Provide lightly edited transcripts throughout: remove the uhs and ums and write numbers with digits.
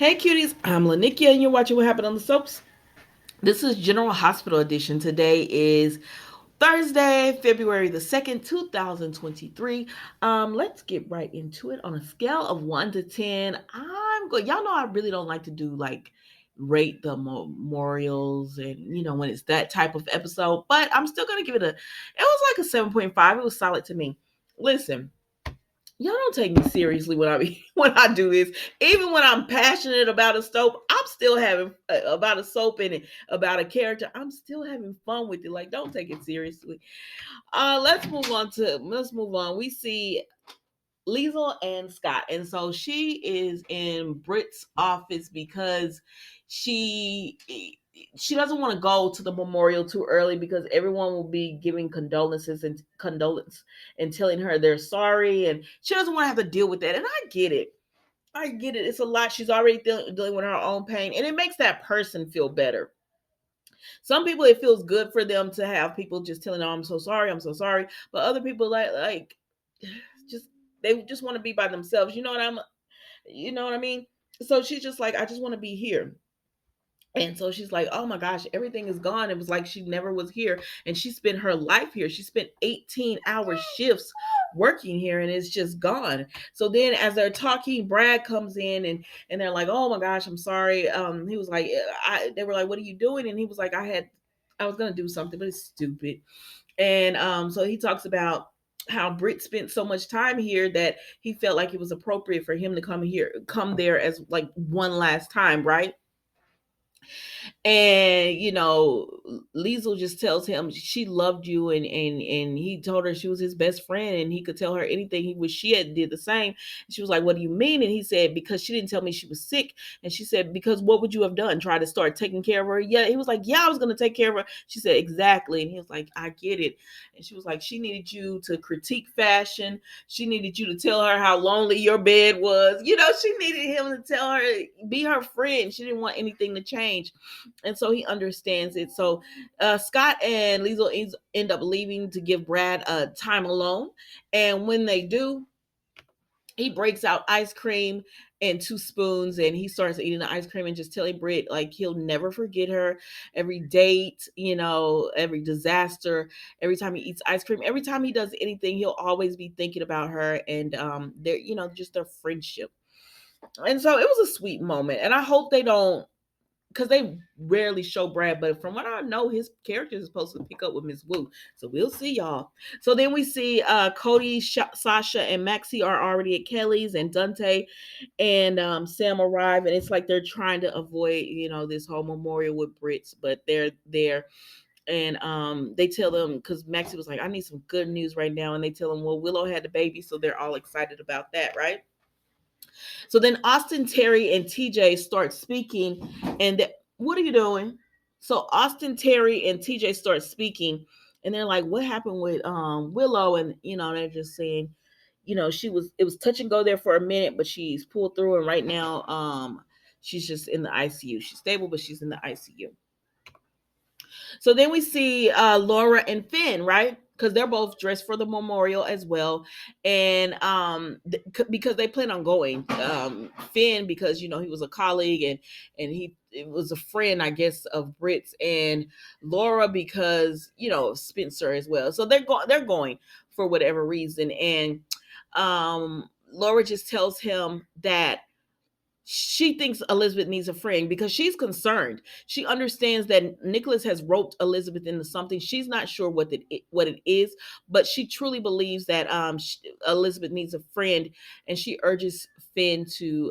Hey cuties, I'm Lanikia and you're watching What Happened on the Soaps. This is General Hospital Edition. Today is Thursday, February the 2nd, 2023. Let's get right into it. On a scale of 1 to 10, I'm good. Y'all know I really don't like to do like rate the memorials and when it's that type of episode, but I'm still going to give it it was like a 7.5. It was solid to me. Listen, y'all don't take me seriously when I when I do this. Even when I'm passionate about a soap, I'm still having about a soap and about a character. I'm still having fun with it. Like, don't take it seriously. Let's move on. We see Liesl and Scott, and so she is in Britt's office because she she doesn't want to go to the memorial too early because everyone will be giving condolence and telling her they're sorry, and she doesn't want to have to deal with that. And I get it. I get it. It's a lot. She's already dealing with her own pain, and it makes that person feel better. Some people, it feels good for them to have people just telling them, "I'm so sorry, I'm so sorry," but other people like just they just want to be by themselves. You know what I mean? So she's just like, I just want to be here. And so she's like, oh my gosh, everything is gone. It was like she never was here. And she spent her life here. She spent 18-hour shifts working here and it's just gone. So then as they're talking, Brad comes in and they're like, oh my gosh, I'm sorry. He was like, they were like, what are you doing? And he was like, I was gonna do something, but it's stupid. And so he talks about how Britt spent so much time here that he felt like it was appropriate for him to come there as like one last time, right? And Liesel just tells him she loved you, and he told her she was his best friend and he could tell her anything. He wish she had did the same. She was like, what do you mean? And he said, because she didn't tell me she was sick. And she said, because what would you have done, try to start taking care of her? Yeah. He was like, yeah, I was going to take care of her. She said, exactly. And he was like, I get it. And she was like, she needed you to critique fashion. She needed you to tell her how lonely your bed was. She needed him to tell her, be her friend. She didn't want anything to change. And so he understands it. So Scott and Liesel end up leaving to give Brad time alone. And when they do, he breaks out ice cream and two spoons and he starts eating the ice cream and just telling Britt like he'll never forget her. Every date, every disaster, every time he eats ice cream, every time he does anything, he'll always be thinking about her and their just their friendship. And so it was a sweet moment, and I hope they don't, because they rarely show Brad, but from what I know, his character is supposed to pick up with Miss Wu. So we'll see, y'all. So then we see Cody, Sasha, and Maxie are already at Kelly's, and Dante and Sam arrive, and it's like they're trying to avoid, this whole memorial with Brits, but they're there. And they tell them, because Maxie was like, I need some good news right now, and they tell them, well, Willow had the baby, so they're all excited about that, right? So then Austin, Terry, and TJ start speaking, and what are you doing? So Austin, Terry, and TJ start speaking, and they're like, "What happened with Willow?" And they're just saying, it was touch and go there for a minute, but she's pulled through, and right now, she's just in the ICU. She's stable, but she's in the ICU. So then we see Laura and Finn, right? Because they're both dressed for the memorial as well, and because they plan on going. Finn, because he was a colleague, and he it was a friend, I guess, of Britt's, and Laura because Spencer as well. So they're going for whatever reason, and Laura just tells him that she thinks Elizabeth needs a friend because she's concerned. She understands that Nicholas has roped Elizabeth into something. She's not sure what it is, but she truly believes that Elizabeth needs a friend, and she urges Finn to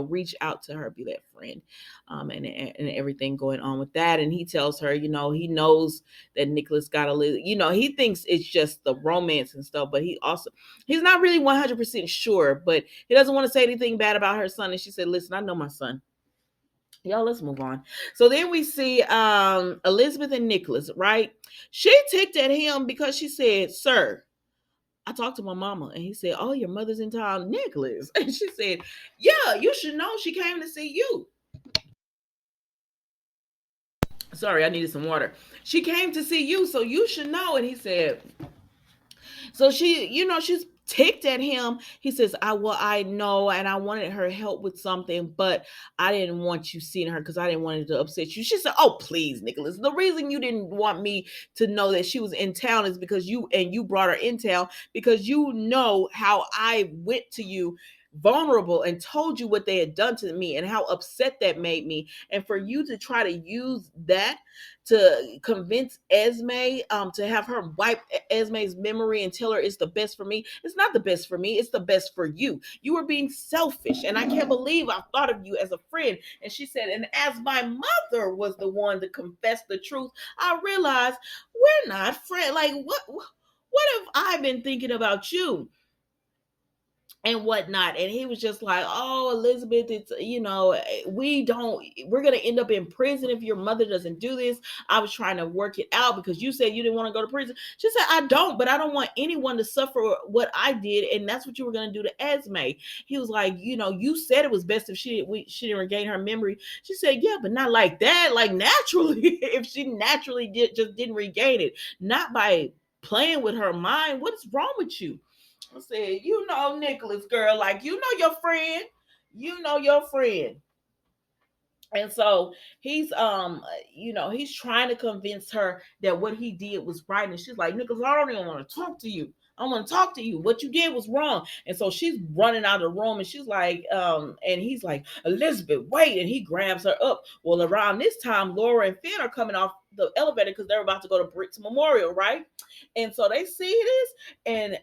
reach out to her, be that friend, and everything going on with that. And he tells her, he knows that Nicholas got Elizabeth. He thinks it's just the romance and stuff, but he's not really 100% sure, but he doesn't want to say anything bad about her son. And she said, listen, I know my son. Y'all, let's move on. So then we see Elizabeth and Nicholas, right? She ticked at him because she said, sir, I talked to my mama, and he said, oh, your mother's in town, Nicholas. And she said, yeah, you should know she came to see you. Sorry, I needed some water. She came to see you, so you should know. And he said, so she's ticked at him. He says, I know, and I wanted her help with something, but I didn't want you seeing her because I didn't want it to upset you. She said, oh, please, Nicholas. The reason you didn't want me to know that she was in town is because you brought her in town because you know how I went to you vulnerable and told you what they had done to me and how upset that made me. And for you to try to use that to convince Esme, to have her wipe Esme's memory and tell her it's the best for me. It's not the best for me. It's the best for you. You were being selfish, and I can't believe I thought of you as a friend. And she said, and as my mother was the one to confess the truth, I realized we're not friends. Like what have I been thinking about you? And whatnot. And he was just like, oh, Elizabeth, it's, we're going to end up in prison if your mother doesn't do this. I was trying to work it out because you said you didn't want to go to prison. She said, I don't, but I don't want anyone to suffer what I did. And that's what you were going to do to Esme. He was like, you said it was best if she didn't regain her memory. She said, yeah, but not like that. Like naturally, if she naturally just didn't regain it, not by playing with her mind. What is wrong with you? I said, Nicholas, girl, like, your friend. You know your friend. And so he's trying to convince her that what he did was right. And she's like, Nicholas, I don't even want to talk to you. I want to talk to you. What you did was wrong. And so she's running out of the room and she's like, and he's like, Elizabeth, wait. And he grabs her up. Well, around this time, Laura and Finn are coming off the elevator because they're about to go to Britt's memorial, right? And so they see this, and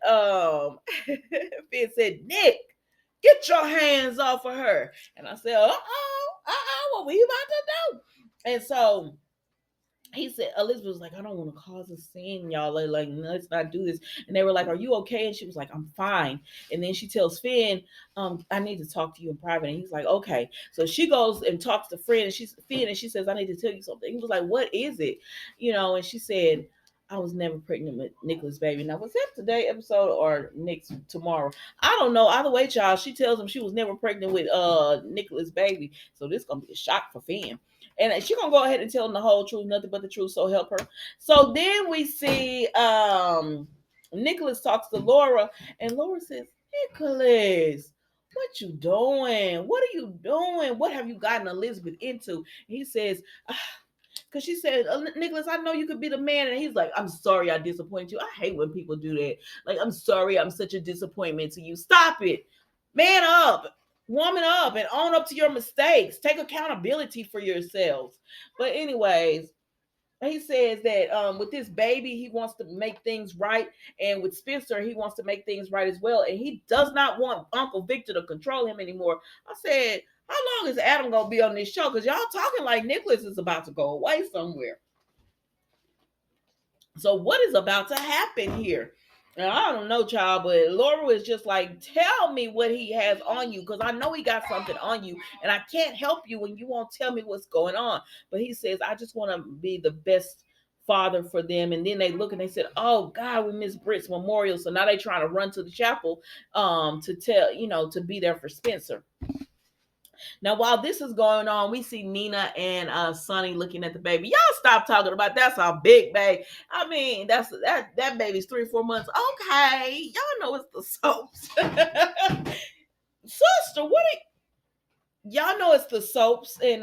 Finn said, Nick, get your hands off of her. And I said, what we about to do? And so he said, Elizabeth was like, I don't want to cause a scene, y'all. Like, let's not do this. And they were like, are you okay? And she was like, I'm fine. And then she tells Finn, I need to talk to you in private. And he's like, okay. So she goes and talks to Finn, and she says, I need to tell you something. He was like, what is it? And she said, I was never pregnant with Nicholas' baby. Now, was that today's episode or next tomorrow? I don't know. Either way, child, she tells him she was never pregnant with Nicholas' baby. So this gonna be a shock for Finn. And she gonna go ahead and tell him the whole truth, nothing but the truth, so help her. So then we see Nicholas talks to Laura, and Laura says, Nicholas, what you doing? What are you doing? What have you gotten Elizabeth into? And he says, because she said, Nicholas, I know you could be the man. And he's like, I'm sorry I disappointed you. I hate when people do that. Like, I'm sorry I'm such a disappointment to you. Stop it. Man up. Woman up and own up to your mistakes. Take accountability for yourselves. But anyways, he says that with this baby, he wants to make things right. And with Spencer, he wants to make things right as well. And he does not want Uncle Victor to control him anymore. I said, how long is Adam going to be on this show? Because y'all talking like Nicholas is about to go away somewhere. So what is about to happen here? Now, I don't know, child, but Laura was just like, tell me what he has on you, because I know he got something on you, and I can't help you when you won't tell me what's going on. But he says, I just want to be the best father for them. And then they look and they said, oh God, we miss Britt's memorial. So now they trying to run to the chapel to tell, to be there for Spencer. Now, while this is going on, we see Nina and Sonny looking at the baby. Y'all stop talking about that's a big baby. I mean, that baby's 3-4 months. Okay, y'all know it's the soaps. Sister, what are y'all know it's the soaps, and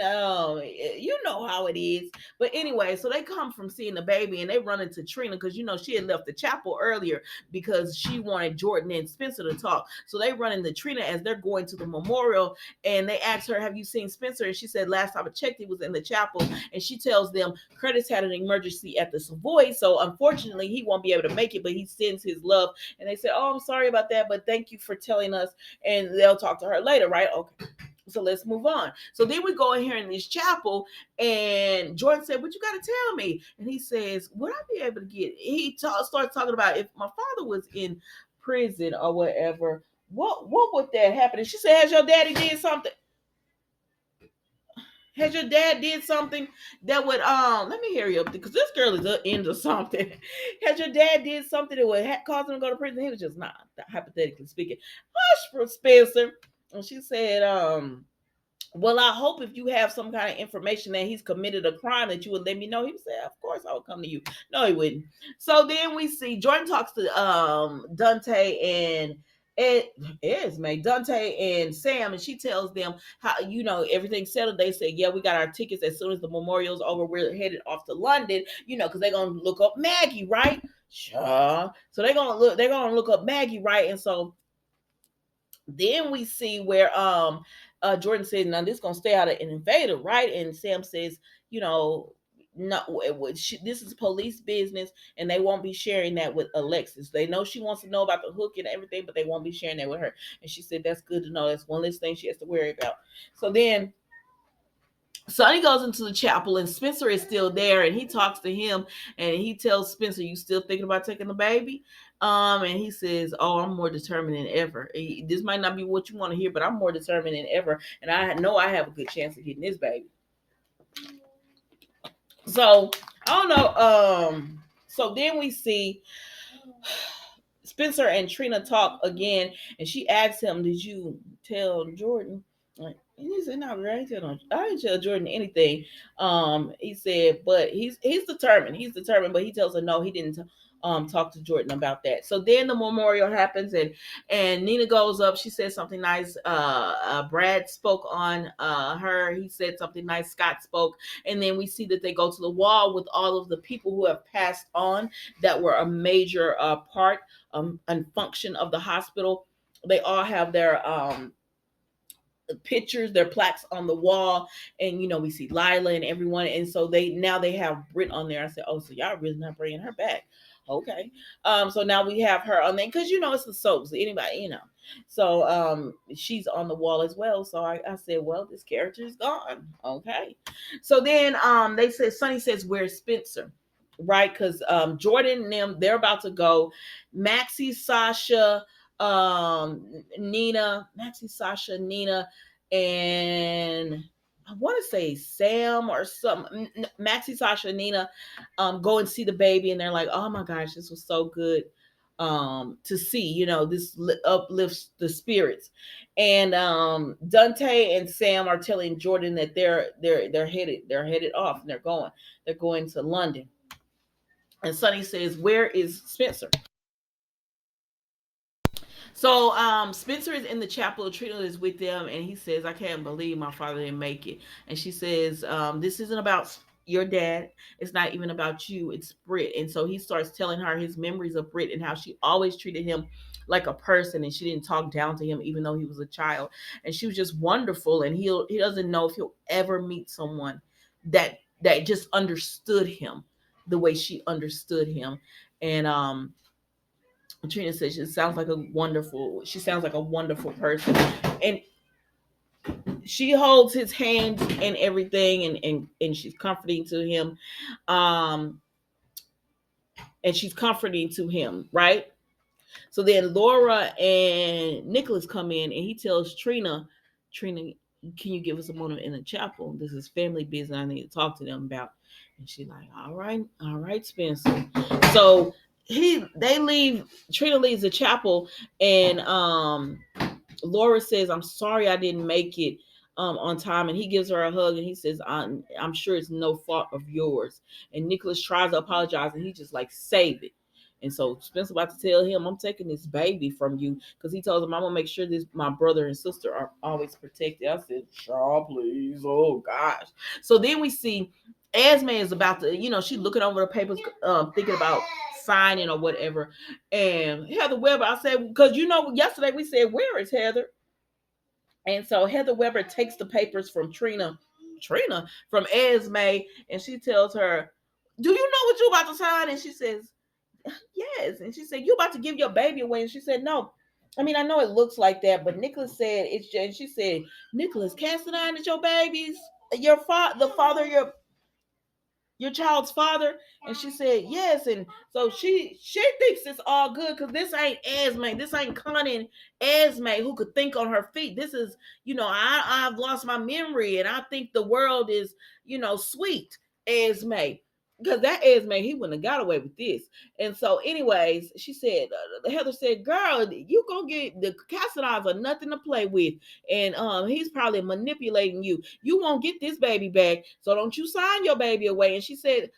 you know how it is. But anyway, so they come from seeing the baby and they run into Trina because she had left the chapel earlier because she wanted Jordan and Spencer to talk. So they run into Trina as they're going to the memorial, and they ask her, have you seen Spencer? And she said, last time I checked, he was in the chapel. And she tells them Curtis had an emergency at the Savoy, so unfortunately he won't be able to make it, but he sends his love. And they said, oh, I'm sorry about that, but thank you for telling us, and they'll talk to her later, right? Okay. So let's move on. So then we go in here in this chapel, and Jordan said, what you got to tell me? And he says, would I be able to get, he starts talking about if my father was in prison or whatever, what would that happen? And she said, has your daddy did something? Has your dad did something that would let me hear you, because this girl is into something. Has your dad did something that would cause him to go to prison? He was just not, hypothetically speaking. Hush, Spencer. And she said, well, I hope if you have some kind of information that he's committed a crime that you would let me know. He would say, of course I would come to you. No, he wouldn't. So then we see Jordan talks to Dante and Ed, Esme, Dante and Sam, and she tells them how, everything's settled. They say, yeah, we got our tickets as soon as the memorial's over. We're headed off to London, because they're gonna look up Maggie, right? Sure. So they're gonna look up Maggie, right? And so then we see where Jordan says, now this gonna stay out of an invader, right? And Sam says, you know, no, this is police business, and they won't be sharing that with Alexis. They know she wants to know about the hook and everything, but they won't be sharing that with her. And she said that's good to know. That's one less thing she has to worry about. So then Sonny goes into the chapel, and Spencer is still there, and he talks to him, and he tells Spencer, "You still thinking about taking the baby?" And he says, "Oh, I'm more determined than ever. This might not be what you want to hear, but I'm more determined than ever, and I know I have a good chance of getting this baby." So I don't know. So then we see Spencer and Trina talk again, and she asks him, "Did you tell Jordan?" Like, and he said, "No, I didn't tell Jordan anything." He said, but he's determined. He's determined, but he tells her no, he didn't. Talk to Jordan about that. So then the memorial happens, and Nina goes up. She says something nice. Brad spoke on her. He said something nice. Scott spoke, and then we see that they go to the wall with all of the people who have passed on that were a major part and function of the hospital. They all have their pictures, their plaques on the wall, and we see Lila and everyone, and so they have Brit on there. I said, oh, so y'all really not bringing her back? Okay. So now we have her on there because it's the soaps. Anybody, So she's on the wall as well. So I said, well, this character is gone. Okay. So then they said Sonny says, where's Spencer? Right, because Jordan and them, they're about to go. Maxie, Sasha, Nina, Maxie, Sasha, Nina, and I want to say Sam or some Maxie, Sasha, and Nina go and see the baby, and they're like, "Oh my gosh, this was so good to see." This uplifts the spirits. And Dante and Sam are telling Jordan that they're headed off, and they're going to London. And Sonny says, "Where is Spencer?" So Spencer is in the chapel. Trina is with them, and he says, "I can't believe my father didn't make it." And she says, "This isn't about your dad. It's not even about you. It's Britt." And so he starts telling her his memories of Britt and how she always treated him like a person, and she didn't talk down to him even though he was a child. And she was just wonderful. And he doesn't know if he'll ever meet someone that just understood him the way she understood him. And Trina says she sounds like a wonderful person. And she holds his hand and everything, and she's comforting to him. Um and she's comforting to him, right? So then Laura and Nicholas come in, and he tells Trina, can you give us a moment in the chapel? This is family business I need to talk to them about. And she's like, all right, Spencer. So they leave. Trina leaves the chapel, and Laura says, "I'm sorry I didn't make it on time," and he gives her a hug, and he says, I'm sure it's no fault of yours." And Nicholas tries to apologize, and he just like, "Save it." And so Spencer about to tell him, "I'm taking this baby from you," because he tells him, "I'm gonna make sure this my brother and sister are always protected." I said, "Shaw, please." Oh gosh. So then we see Esme is about to, she looking over the papers, thinking about signing or whatever. And Heather Weber, I said, because yesterday we said, "Where is Heather?" And so Heather Weber takes the papers from Trina from Esme, and she tells her, "Do you know what you're about to sign?" And she says, "Yes." And she said, "You about to give your baby away?" And she said, "No. I mean, I know it looks like that, but Nicholas said it's just," and she said, "Nicholas, Cassadine is your baby's the father of your child's father?" And she said, "Yes." And so she thinks it's all good because this ain't Esme. This ain't cunning Esme who could think on her feet. This is, I've lost my memory, and I think the world is, sweet Esme. because that Esme, he wouldn't have got away with this. And so, anyways, she said, Heather said, "Girl, you gonna get the Cassadines are nothing to play with, and he's probably manipulating you. You won't get this baby back, so don't you sign your baby away." And she said,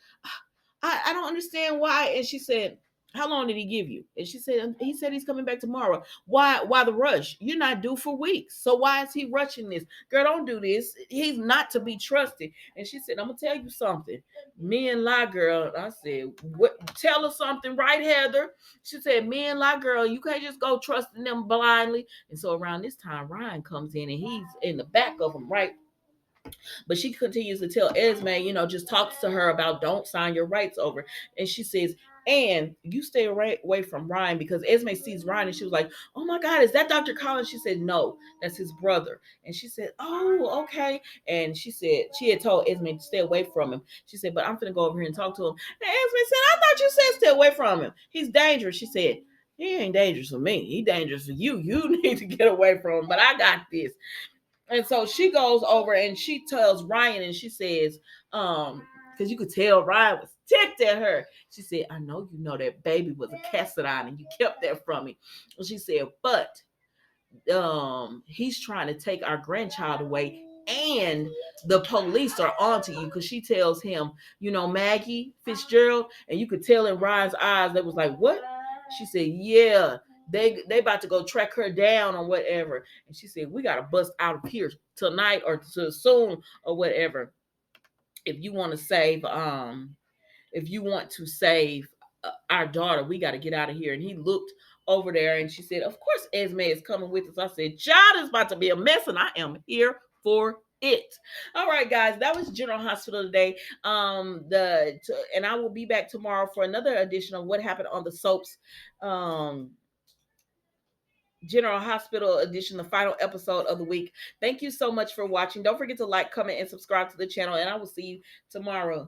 I don't understand why. And she said, "How long did he give you?" And she said, "He said he's coming back tomorrow." Why the rush? You're not due for weeks. So why is he rushing this? Girl, don't do this. He's not to be trusted. And she said, "I'm gonna tell you something. Men lie, girl." I said, "What? Tell her something, right, Heather?" She said, "Men lie, girl. You can't just go trusting them blindly." And so around this time, Ryan comes in and he's in the back of him, right? But she continues to tell Esme, just talks to her about don't sign your rights over. And she says, "And you stay away from Ryan," because Esme sees Ryan and she was like, "Oh my God, is that Dr. Collins?" She said, "No, that's his brother." And she said, "Oh, okay." And she said, she had told Esme to stay away from him. She said, "But I'm going to go over here and talk to him." And Esme said, "I thought you said stay away from him. He's dangerous." She said, "He ain't dangerous for me. He dangerous for you. You need to get away from him, but I got this." And so she goes over and she tells Ryan and she says, because you could tell Ryan was ticked at her. She said, "I know you know that baby was a Cassadine and you kept that from me." And she said, "But he's trying to take our grandchild away and the police are onto you." Because she tells him, Maggie Fitzgerald, and you could tell in Ryan's eyes that was like, "What?" She said, "Yeah, they about to go track her down or whatever." And she said, "We gotta bust out of here tonight or soon or whatever if you want to save our daughter. We got to get out of here." And he looked over there and she said, "Of course Esme is coming with us." I said, "Child, is about to be a mess and I am here for it." All right, guys, that was General Hospital today. And I will be back tomorrow for another edition of What Happened on the Soaps. General Hospital edition, the final episode of the week. Thank you so much for watching. Don't forget to like, comment, and subscribe to the channel, and I will see you tomorrow.